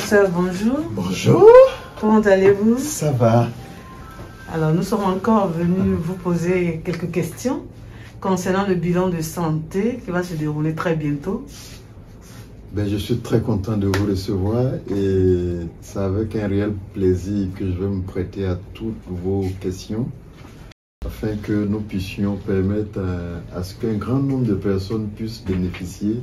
Pasteur, bonjour. Bonjour. Comment allez-vous? Ça va. Alors, nous sommes encore venus vous poser quelques questions concernant le bilan de santé qui va se dérouler très bientôt. Je suis très content de vous recevoir et c'est avec un réel plaisir que je vais me prêter à toutes vos questions afin que nous puissions permettre à ce qu'un grand nombre de personnes puissent bénéficier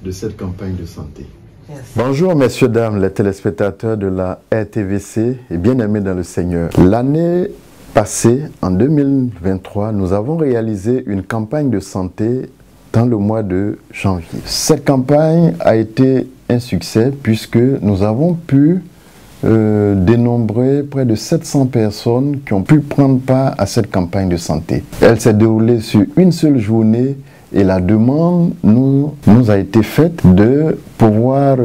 de cette campagne de santé. Yes. Bonjour messieurs, dames, les téléspectateurs de la RTVC et bien-aimés dans le Seigneur. L'année passée, en 2023, nous avons réalisé une campagne de santé dans le mois de janvier. Cette campagne a été un succès puisque nous avons pu dénombrer près de 700 personnes qui ont pu prendre part à cette campagne de santé. Elle s'est déroulée sur une seule journée et la demande nous a été faite de pouvoir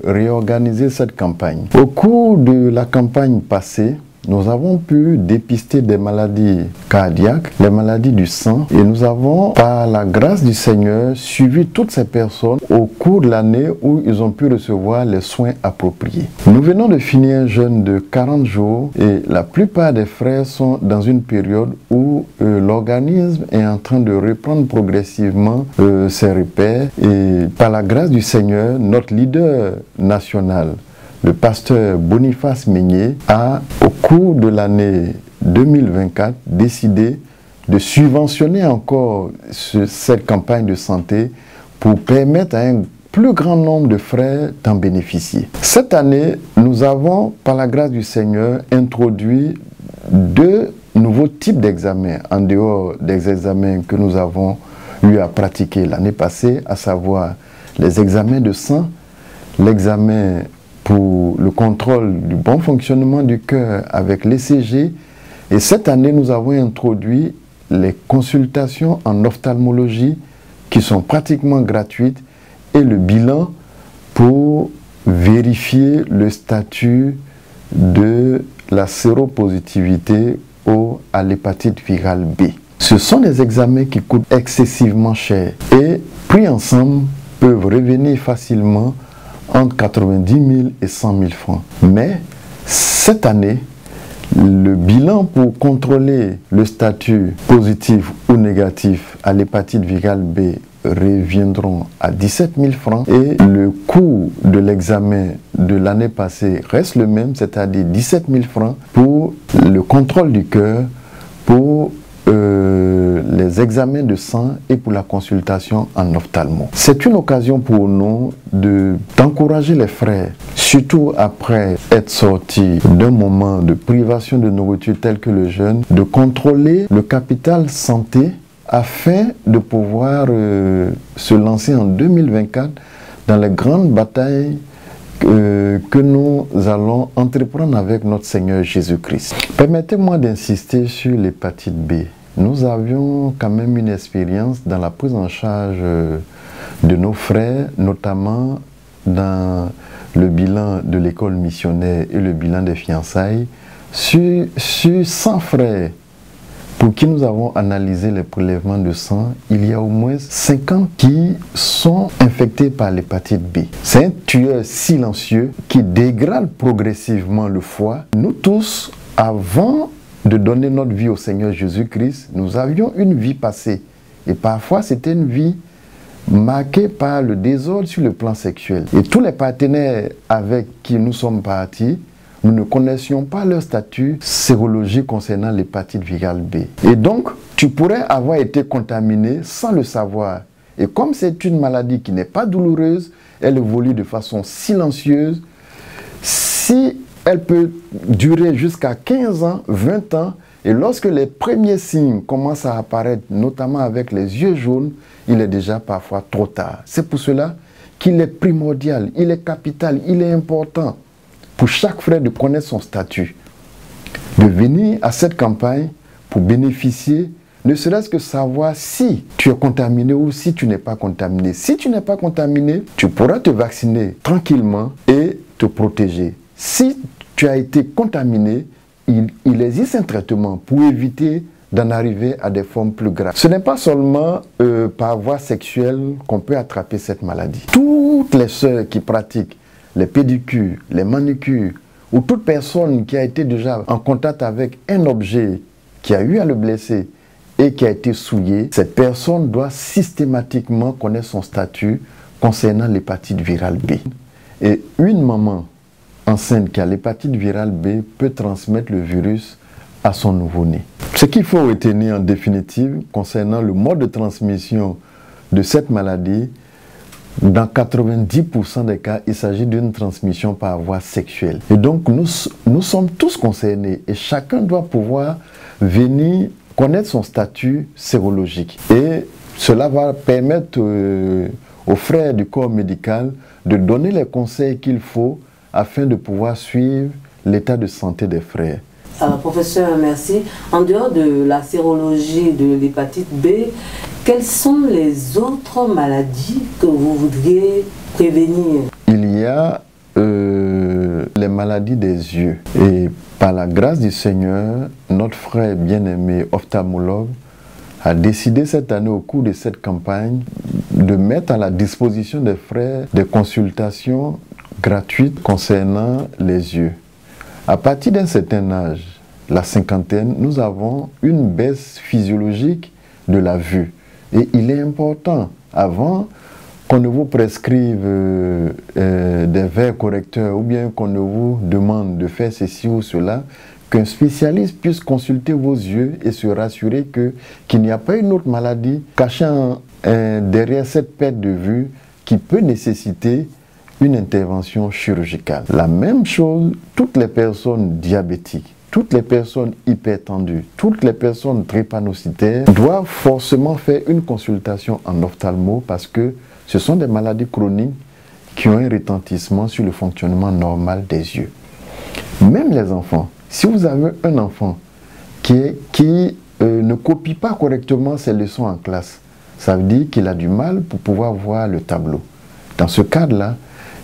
réorganiser cette campagne. Au cours de la campagne passée, nous avons pu dépister des maladies cardiaques, des maladies du sang et nous avons, par la grâce du Seigneur, suivi toutes ces personnes au cours de l'année où ils ont pu recevoir les soins appropriés. Nous venons de finir un jeûne de 40 jours et la plupart des frères sont dans une période où l'organisme est en train de reprendre progressivement ses repères et par la grâce du Seigneur, notre leader national, le pasteur Boniface Meignet, a, au cours de l'année 2024, décidé de subventionner encore cette campagne de santé pour permettre à un plus grand nombre de frères d'en bénéficier. Cette année, nous avons, par la grâce du Seigneur, introduit 2 nouveaux types d'examens, en dehors des examens que nous avons eu à pratiquer l'année passée, à savoir les examens de sang, l'examen pour le contrôle du bon fonctionnement du cœur avec l'ECG. Et cette année, nous avons introduit les consultations en ophtalmologie qui sont pratiquement gratuites et le bilan pour vérifier le statut de la séropositivité à l'hépatite virale B. Ce sont des examens qui coûtent excessivement cher et pris ensemble peuvent revenir facilement entre 90 000 et 100 000 francs. Mais cette année, le bilan pour contrôler le statut positif ou négatif à l'hépatite virale B reviendront à 17 000 francs et le coût de l'examen de l'année passée reste le même, c'est-à-dire 17 000 francs pour le contrôle du cœur, pour les examens de sang et pour la consultation en ophtalmo. C'est une occasion pour nous d'encourager les frères, surtout après être sortis d'un moment de privation de nourriture tel que le jeûne, de contrôler le capital santé afin de pouvoir se lancer en 2024 dans les grandes batailles que nous allons entreprendre avec notre Seigneur Jésus-Christ. Permettez-moi d'insister sur l'hépatite B. Nous avions quand même une expérience dans la prise en charge de nos frères, notamment dans le bilan de l'école missionnaire et le bilan des fiançailles, sur 100 frères pour qui nous avons analysé les prélèvements de sang, il y a au moins 50 qui sont infectés par l'hépatite B. C'est un tueur silencieux qui dégrade progressivement le foie. Nous tous, avant de donner notre vie au Seigneur Jésus-Christ, nous avions une vie passée. Et parfois, c'était une vie marquée par le désordre sur le plan sexuel. Et tous les partenaires avec qui nous sommes partis, nous ne connaissions pas leur statut sérologique concernant l'hépatite virale B. Et donc, tu pourrais avoir été contaminé sans le savoir. Et comme c'est une maladie qui n'est pas douloureuse, elle évolue de façon silencieuse. Si elle peut durer jusqu'à 15 ans, 20 ans, et lorsque les premiers signes commencent à apparaître, notamment avec les yeux jaunes, il est déjà parfois trop tard. C'est pour cela qu'il est primordial, il est capital, il est important pour chaque frère de connaître son statut, de venir à cette campagne pour bénéficier, ne serait-ce que savoir si tu es contaminé ou si tu n'es pas contaminé. Si tu n'es pas contaminé, tu pourras te vacciner tranquillement et te protéger. Si tu as été contaminé, il existe un traitement pour éviter d'en arriver à des formes plus graves. Ce n'est pas seulement par voie sexuelle qu'on peut attraper cette maladie. Toutes les sœurs qui pratiquent les pédicures, les manicures, ou toute personne qui a été déjà en contact avec un objet qui a eu à le blesser et qui a été souillé, cette personne doit systématiquement connaître son statut concernant l'hépatite virale B. Et une maman enceinte qui a l'hépatite virale B peut transmettre le virus à son nouveau-né. Ce qu'il faut retenir en définitive concernant le mode de transmission de cette maladie, dans 90% des cas, il s'agit d'une transmission par voie sexuelle. Et donc, nous sommes tous concernés et chacun doit pouvoir venir connaître son statut sérologique. Et cela va permettre aux frères du corps médical de donner les conseils qu'il faut afin de pouvoir suivre l'état de santé des frères. Alors, professeur, merci. En dehors de la sérologie de l'hépatite B, quelles sont les autres maladies que vous voudriez prévenir? Il y a les maladies des yeux. Et par la grâce du Seigneur, notre frère bien-aimé ophtalmologue a décidé cette année, au cours de cette campagne, de mettre à la disposition des frères des consultations gratuites concernant les yeux. À partir d'un certain âge, la cinquantaine, nous avons une baisse physiologique de la vue. Et il est important, avant qu'on ne vous prescrive des verres correcteurs ou bien qu'on ne vous demande de faire ceci ou cela, qu'un spécialiste puisse consulter vos yeux et se rassurer qu'il n'y a pas une autre maladie cachant derrière cette perte de vue qui peut nécessiter une intervention chirurgicale. La même chose, toutes les personnes diabétiques, toutes les personnes hypertendues, toutes les personnes drépanocytaires doivent forcément faire une consultation en ophtalmo parce que ce sont des maladies chroniques qui ont un retentissement sur le fonctionnement normal des yeux. Même les enfants, si vous avez un enfant qui ne copie pas correctement ses leçons en classe, ça veut dire qu'il a du mal pour pouvoir voir le tableau. Dans ce cadre-là,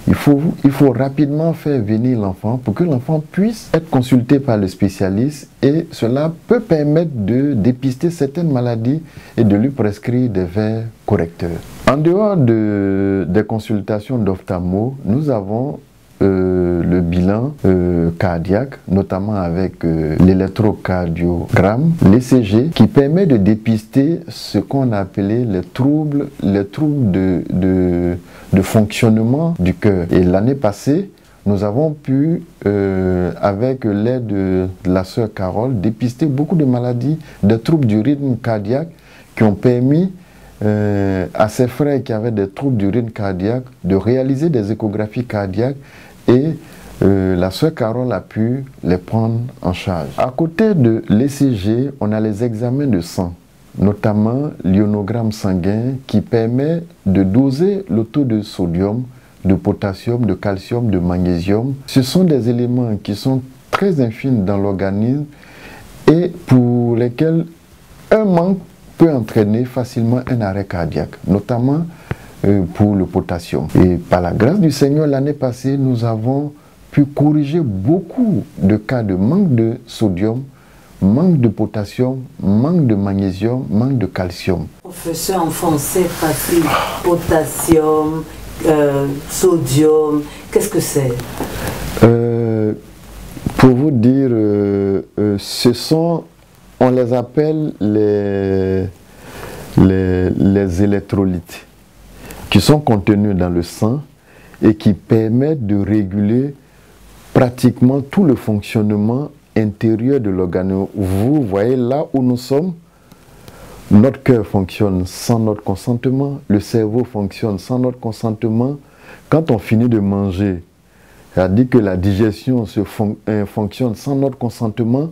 il faut rapidement faire venir l'enfant pour que l'enfant puisse être consulté par le spécialiste et cela peut permettre de dépister certaines maladies et de lui prescrire des verres correcteurs. En dehors des consultations d'ophtalmo, nous avons le bilan cardiaque, notamment avec l'électrocardiogramme, l'ECG, qui permet de dépister ce qu'on a appelé les troubles de fonctionnement du cœur. Et l'année passée, nous avons pu, avec l'aide de la sœur Carole, dépister beaucoup de maladies, de troubles du rythme cardiaque qui ont permis à ces frères qui avaient des troubles du rythme cardiaque de réaliser des échographies cardiaques et la sœur Carole a pu les prendre en charge. À côté de l'ECG, on a les examens de sang, notamment l'ionogramme sanguin qui permet de doser le taux de sodium, de potassium, de calcium, de magnésium. Ce sont des éléments qui sont très infimes dans l'organisme et pour lesquels un manque peut entraîner facilement un arrêt cardiaque, notamment pour le potassium. Et par la grâce du Seigneur, l'année passée, nous avons pu corriger beaucoup de cas de manque de sodium, manque de potassium, manque de magnésium, manque de calcium. Professeur, en français facile, potassium, sodium, qu'est-ce que c'est? Pour vous dire, ce sont, on les appelle les électrolytes qui sont contenus dans le sang et qui permettent de réguler pratiquement tout le fonctionnement intérieur de l'organisme. Vous voyez là où nous sommes, notre cœur fonctionne sans notre consentement, le cerveau fonctionne sans notre consentement. Quand on finit de manger, c'est-à-dire que la digestion fonctionne sans notre consentement,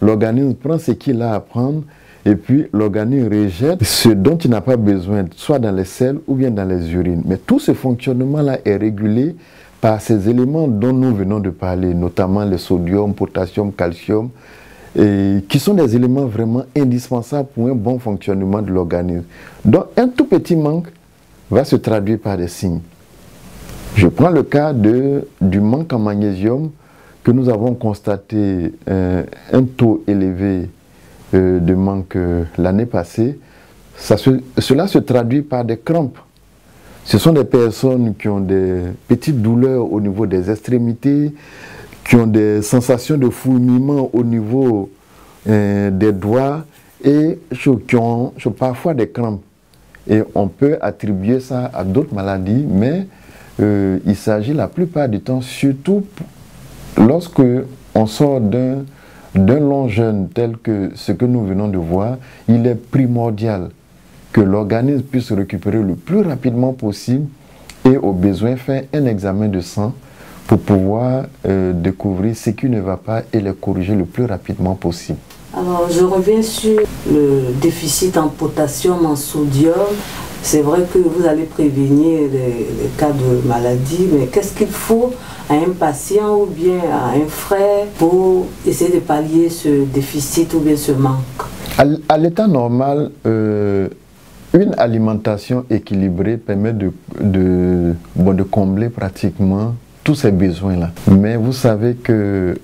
l'organisme prend ce qu'il a à prendre et puis l'organisme rejette ce dont il n'a pas besoin, soit dans les selles ou bien dans les urines. Mais tout ce fonctionnement-là est régulé par ces éléments dont nous venons de parler, notamment le sodium, potassium, calcium, et qui sont des éléments vraiment indispensables pour un bon fonctionnement de l'organisme. Donc un tout petit manque va se traduire par des signes. Je prends le cas du manque en magnésium que nous avons constaté un taux élevé de manque l'année passée. Cela se traduit par des crampes Ce sont des personnes qui ont des petites douleurs au niveau des extrémités, qui ont des sensations de fourmillement au niveau des doigts et qui ont parfois des crampes. Et on peut attribuer ça à d'autres maladies, mais il s'agit la plupart du temps, surtout lorsque on sort d'un long jeûne tel que ce que nous venons de voir, il est primordial que l'organisme puisse récupérer le plus rapidement possible et au besoin faire un examen de sang pour pouvoir découvrir ce qui ne va pas et les corriger le plus rapidement possible. Alors, je reviens sur le déficit en potassium, en sodium. C'est vrai que vous allez prévenir les cas de maladie, mais qu'est-ce qu'il faut à un patient ou bien à un frère pour essayer de pallier ce déficit ou bien ce manque? À l'état normal, une alimentation équilibrée permet de combler pratiquement tous ces besoins-là. Mais vous savez que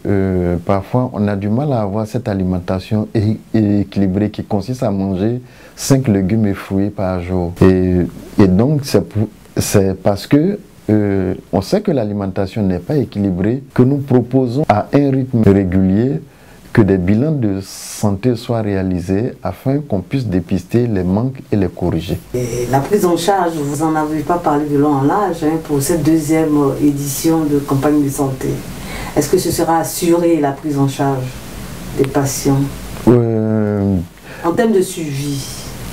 parfois on a du mal à avoir cette alimentation équilibrée qui consiste à manger 5 légumes et fruits par jour. Et donc c'est parce que on sait que l'alimentation n'est pas équilibrée que nous proposons à un rythme régulier que des bilans de santé soient réalisés afin qu'on puisse dépister les manques et les corriger. Et la prise en charge, vous n'en avez pas parlé de long en large pour cette deuxième édition de campagne de santé. Est-ce que ce sera assuré la prise en charge des patients en termes de suivi?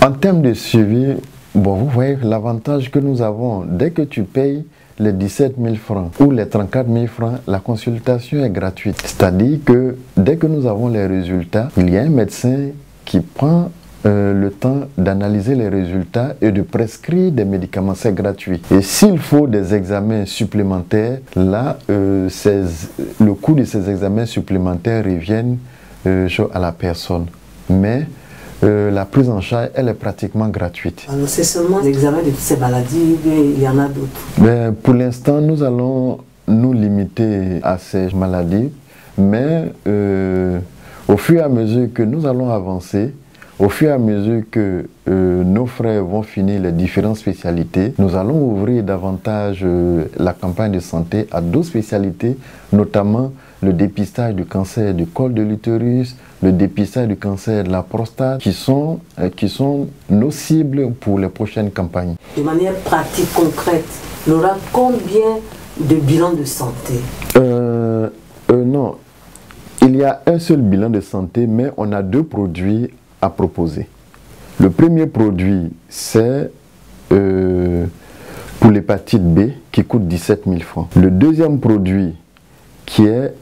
En termes de suivi, bon, vous voyez l'avantage que nous avons, dès que tu payes les 17 000 francs ou les 34 000 francs, la consultation est gratuite. C'est-à-dire que dès que nous avons les résultats, il y a un médecin qui prend le temps d'analyser les résultats et de prescrire des médicaments, c'est gratuit. Et s'il faut des examens supplémentaires, là, le coût de ces examens supplémentaires revient à la personne. Mais la prise en charge, elle est pratiquement gratuite. Alors c'est seulement l'examen de toutes ces maladies, il y en a d'autres? Pour l'instant, nous allons nous limiter à ces maladies, mais au fur et à mesure que nous allons avancer, au fur et à mesure que nos frères vont finir les différentes spécialités, nous allons ouvrir davantage la campagne de santé à d'autres spécialités, notamment le dépistage du cancer du col de l'utérus, le dépistage du cancer de la prostate, qui sont nos cibles pour les prochaines campagnes. De manière pratique, concrète, il y aura combien de bilans de santé? Non, il y a un seul bilan de santé, mais on a 2 produits à proposer. Le premier produit, c'est pour l'hépatite B, qui coûte 17 000 francs. Le deuxième produit, qui est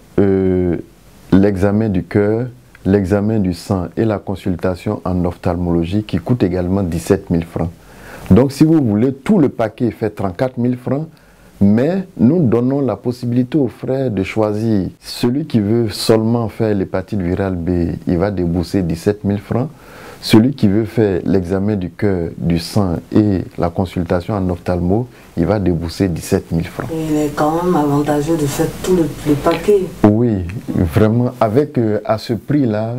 l'examen du cœur, l'examen du sang et la consultation en ophtalmologie qui coûte également 17 000 francs. Donc si vous voulez, tout le paquet fait 34 000 francs, mais nous donnons la possibilité aux frères de choisir. Celui qui veut seulement faire l'hépatite virale B, il va débourser 17 000 francs. Celui qui veut faire l'examen du cœur, du sang et la consultation en ophtalmo, il va débourser 17 000 francs. Il est quand même avantageux de faire tout le paquet. Oui, vraiment, avec à ce prix-là,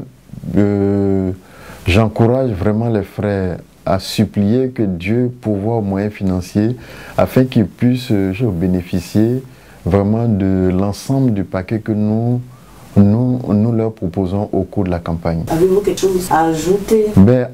j'encourage vraiment les frères à supplier que Dieu pourvoie aux moyens financiers afin qu'ils puissent bénéficier vraiment de l'ensemble du paquet que nous leur proposons au cours de la campagne. Avez-vous quelque chose à ajouter?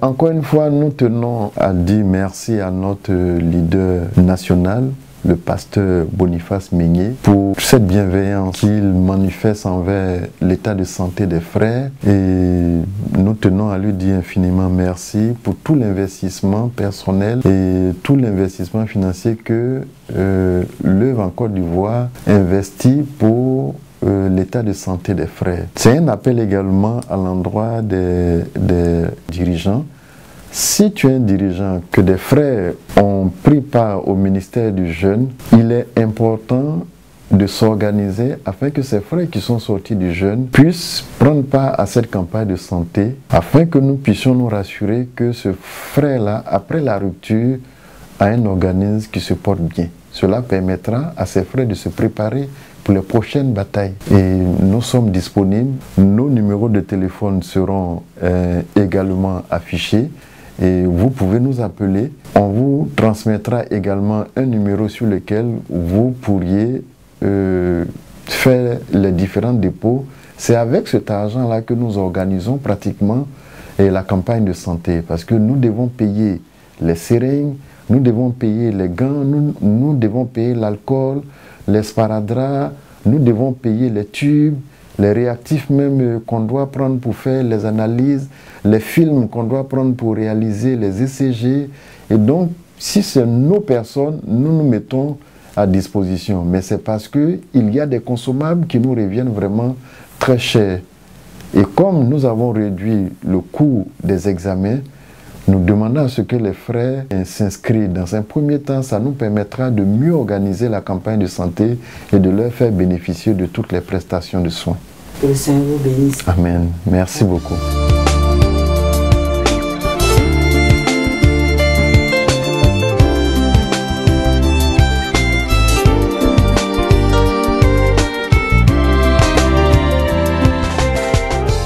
Encore une fois, nous tenons à dire merci à notre leader national, le pasteur Boniface Meigné, pour cette bienveillance qu'il manifeste envers l'état de santé des frères. Et nous tenons à lui dire infiniment merci pour tout l'investissement personnel et tout l'investissement financier que l'œuvre en Côte d'Ivoire investit pour l'état de santé des frères. C'est un appel également à l'endroit des dirigeants. Si tu es un dirigeant, que des frères ont pris part au ministère du Jeûne, il est important de s'organiser afin que ces frères qui sont sortis du jeûne puissent prendre part à cette campagne de santé, afin que nous puissions nous rassurer que ce frère-là, après la rupture, a un organisme qui se porte bien. Cela permettra à ces frères de se préparer pour les prochaines batailles. Et nous sommes disponibles. Nos numéros de téléphone seront également affichés. et vous pouvez nous appeler. On vous transmettra également un numéro sur lequel vous pourriez faire les différents dépôts. C'est avec cet argent-là que nous organisons pratiquement la campagne de santé, parce que nous devons payer les seringues, nous devons payer les gants, nous devons payer l'alcool, les sparadraps, nous devons payer les tubes, les réactifs même qu'on doit prendre pour faire les analyses, les films qu'on doit prendre pour réaliser les ECG. Et donc, si c'est nos personnes, nous nous mettons à disposition. Mais c'est parce qu'il y a des consommables qui nous reviennent vraiment très chers. Et comme nous avons réduit le coût des examens, nous demandons à ce que les frères s'inscrivent. Dans un premier temps, ça nous permettra de mieux organiser la campagne de santé et de leur faire bénéficier de toutes les prestations de soins. Que le Seigneur vous bénisse. Amen. Merci beaucoup.